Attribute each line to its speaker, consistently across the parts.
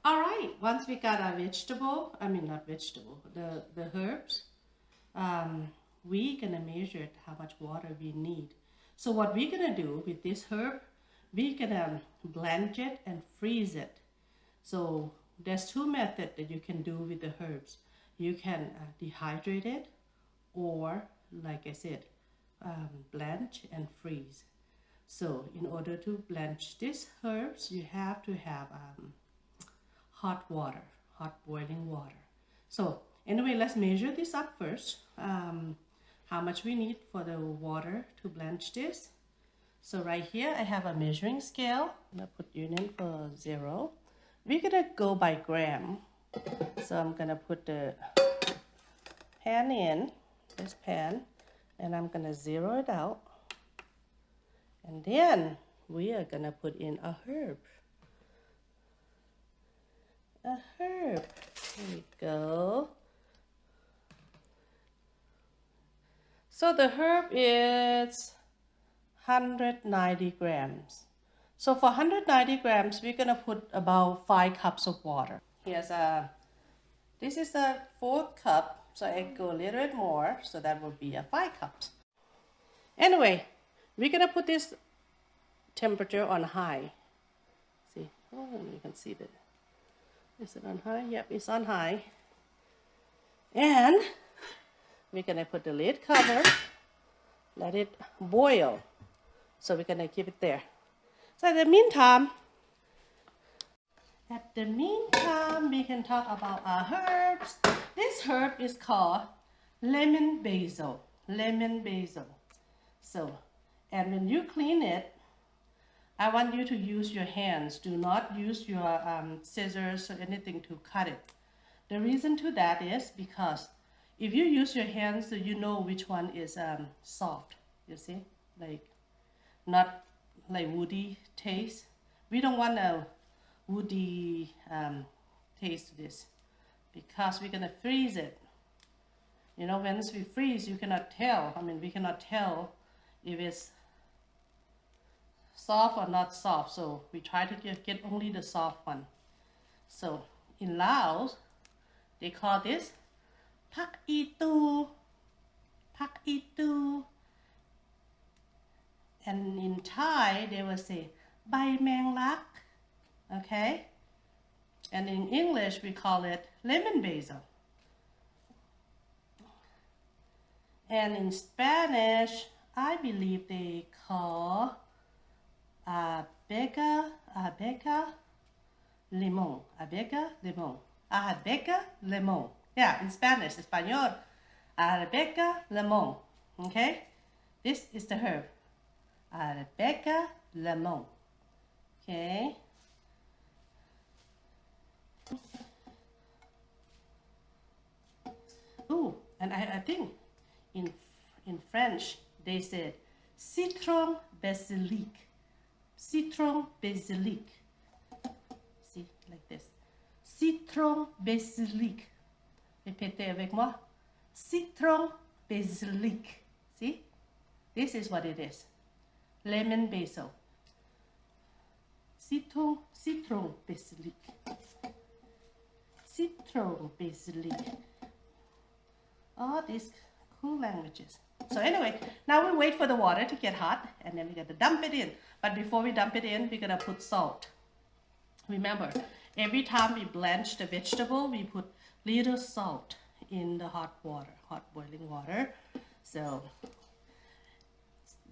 Speaker 1: All right, once we got our vegetable, not vegetable, the herbs, we're gonna measure how much water we need. So what we're gonna do with this herb, we're gonna blanch it and freeze it. So there's two methods that you can do with the herbs. You can dehydrate it, or like I said, blanch and freeze. So in order to blanch these herbs, you have to have hot water, hot boiling water. So anyway, let's measure this up first. How much we need for the water to blanch this. So right here, I have a measuring scale. I'm gonna put unit for 0. We're gonna go by gram. So I'm gonna put the pan in, this pan, and I'm gonna zero it out. And then we are gonna put in a herb. A herb. Here we go. So the herb is 190 grams. So for 190 grams, we're gonna put about 5 cups of water. This is a 4th cup, so I go a little bit more, so that will be a 5 cups. Anyway, we're gonna put this temperature on high. See, oh, you can see that. Is it on high? Yep, it's on high. And we're gonna put the lid cover, let it boil. So we're gonna keep it there. So in the meantime, we can talk about our herbs. This herb is called lemon basil. Lemon basil. So, and when you clean it, I want you to use your hands. Do not use your scissors or anything to cut it. The reason to that is because if you use your hands, so you know which one is soft. You see, like not like woody taste. We don't want a woody taste to this because we're gonna freeze it. You know, once we freeze, you cannot tell. We cannot tell if it's soft or not soft. So we try to get only the soft one. So in Laos, they call this pak itu. Pak itu. And in Thai, they will say bai meng lak. Okay? And in English, we call it lemon basil. And in Spanish, I believe they call Arbeca limón. Arbeca limón. Arbeca limón. Yeah, in Spanish, Español. Arbeca limón. Okay? This is the herb. Arbeca limón. Okay? Ooh, and I think in French, they said citron basilic. Citron basilic. See, like this. Citron basilic. Répétez avec moi. Citron basilic. See? This is what it is. Lemon basil. Citron basilic. Citron basilic. All these cool languages. So anyway, now we wait for the water to get hot, and then we're gonna dump it in. But before we dump it in, we're gonna put salt. Remember, every time we blanch the vegetable, we put little salt in the hot water, hot boiling water. So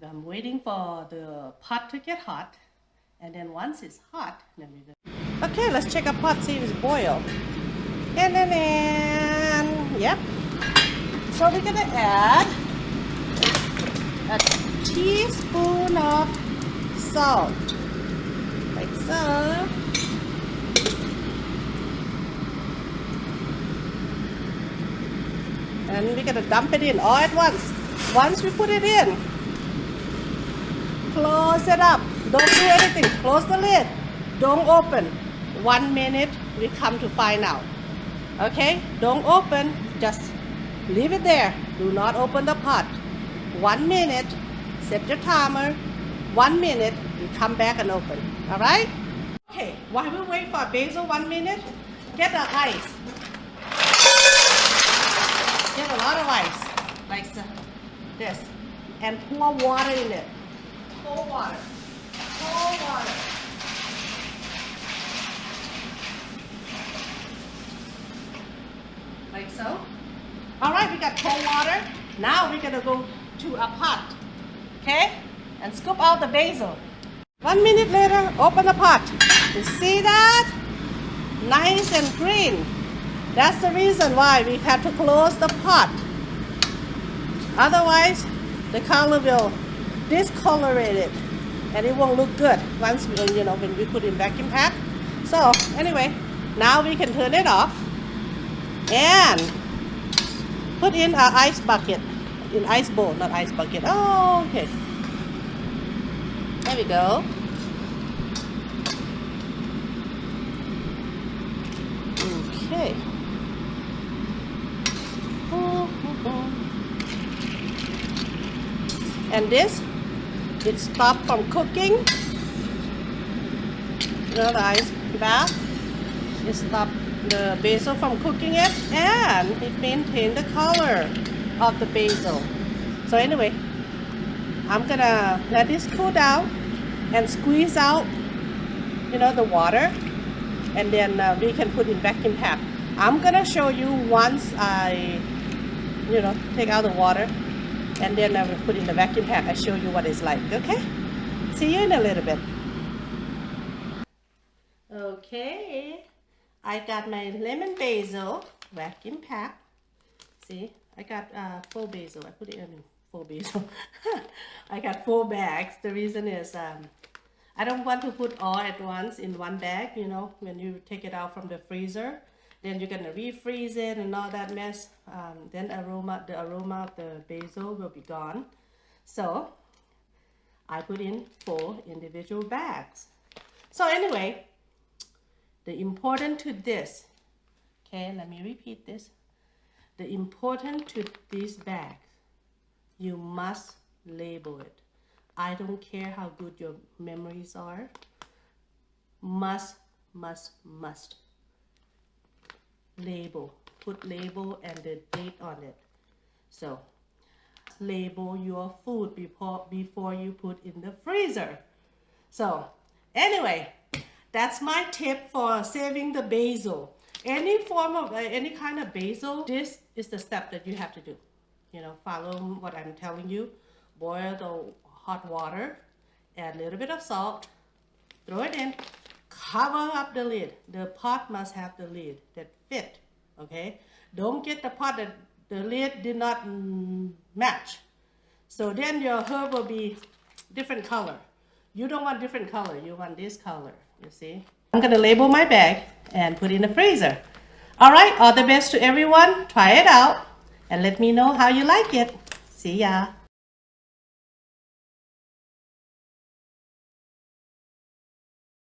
Speaker 1: I'm waiting for the pot to get hot, and then once it's hot, then we're gonna... Okay, let's check our pot, see if it's boiled. And then, yep. So we're gonna add a teaspoon of salt, like so. And we're gonna dump it in all at once. Once we put it in, close it up. Don't do anything. Close the lid. Don't open. 1 minute, we come to find out. Okay? Don't open. Just leave it there. Do not open the pot. 1 minute. Set your timer. 1 minute. We come back and open. All right? Okay, while we wait for basil 1 minute, get the ice. Get a lot of ice, like this, and pour water in it. Cold water. Cold water. Like so. All right, we got cold water. Now we're gonna go to a pot, okay? And scoop out the basil. 1 minute later, open the pot. You see that? Nice and green. That's the reason why we have to close the pot. Otherwise, the color will discolorate it, and it won't look good once when we put in vacuum pack. So anyway, now we can turn it off and put in our ice bucket, in ice bowl, not ice bucket. Oh, okay. There we go. Okay. And this, it stopped from cooking. The ice bath, it stopped the basil from cooking it, and it maintained the color of the basil. So anyway, I'm gonna let this cool down and squeeze out the water, and then we can put in vacuum pack. I'm gonna show you once I take out the water, and then I will put in the vacuum pack. I show you what it's like. Okay, see you in a little bit. Okay, I got my lemon basil vacuum pack. See, I got 4 basil. I put it in 4 basil. I got 4 bags. The reason is I don't want to put all at once in one bag. When you take it out from the freezer, then you're gonna refreeze it and all that mess. Then the aroma of the basil will be gone. So I put in 4 individual bags. So anyway, the important to this, okay, let me repeat this. The important to this bag, you must label it. I don't care how good your memories are. Must label. Put label and the date on it. So label your food before you put in the freezer. So anyway, that's my tip for saving the basil. Any form of any kind of basil, this is the step that you have to do. Follow what I'm telling you. Boil the hot water, add a little bit of salt, throw it in, cover up the lid. The pot must have the lid that fit, okay? Don't get the pot that the lid did not match. So then your herb will be different color. You don't want different color, you want this color, you see? I'm gonna label my bag and put it in the freezer. All right, all the best to everyone. Try it out and let me know how you like it. See ya.